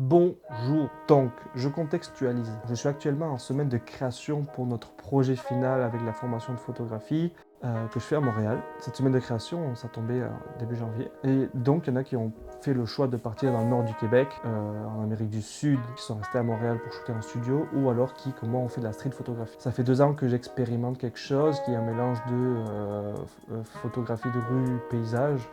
Bonjour, donc je contextualise. Je suis actuellement en semaine de création pour notre projet final avec la formation de photographie que je fais à Montréal. Cette semaine de création, ça tombait début janvier. Et donc il y en a qui ont fait le choix de partir dans le nord du Québec, en Amérique du Sud, qui sont restés à Montréal pour shooter en studio, ou alors qui, comme moi, ont fait de la street photographie. Ça fait 2 ans que j'expérimente quelque chose qui est un mélange de photographie de rue, paysage.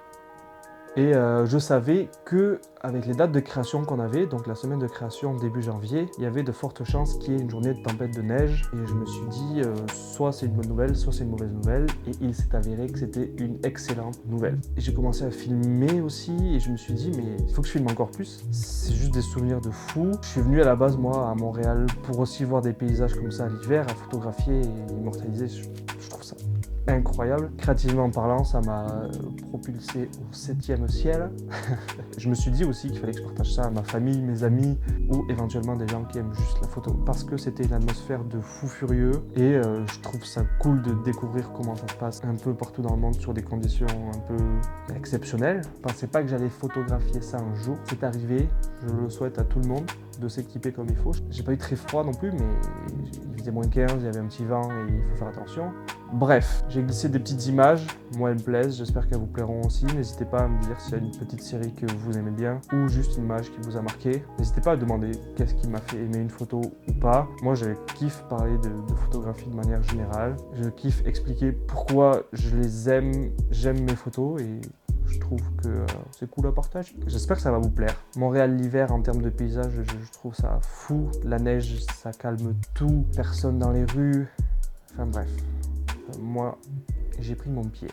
Et je savais que avec les dates de création qu'on avait, donc la semaine de création début janvier, il y avait de fortes chances qu'il y ait une journée de tempête de neige. Et je me suis dit, soit c'est une bonne nouvelle, soit c'est une mauvaise nouvelle. Et il s'est avéré que c'était une excellente nouvelle. Et j'ai commencé à filmer aussi, et je me suis dit, mais il faut que je filme encore plus. C'est juste des souvenirs de fou. Je suis venu à la base, moi, à Montréal, pour aussi voir des paysages comme ça l'hiver, à photographier et immortaliser. Je trouve ça incroyable. Créativement parlant, ça m'a propulsé au 7e ciel. Je me suis dit aussi qu'il fallait que je partage ça à ma famille, mes amis ou éventuellement des gens qui aiment juste la photo parce que c'était une atmosphère de fou furieux et je trouve ça cool de découvrir comment ça se passe un peu partout dans le monde sur des conditions un peu exceptionnelles. Je pensais pas que j'allais photographier ça un jour. C'est arrivé, je le souhaite à tout le monde de s'équiper comme il faut. J'ai pas eu très froid non plus, mais il faisait -15, il y avait un petit vent et il faut faire attention. Bref, j'ai glissé des petites images, moi elles me plaisent, j'espère qu'elles vous plairont aussi. N'hésitez pas à me dire s'il y a une petite série que vous aimez bien ou juste une image qui vous a marqué. N'hésitez pas à demander qu'est-ce qui m'a fait aimer une photo ou pas. Moi je kiffe parler de photographie de manière générale. Je kiffe expliquer pourquoi je les aime, j'aime mes photos et je trouve que c'est cool à partager. J'espère que ça va vous plaire. Montréal l'hiver en termes de paysage, je trouve ça fou. La neige, ça calme tout. Personne dans les rues. Enfin bref. Moi, j'ai pris mon pied.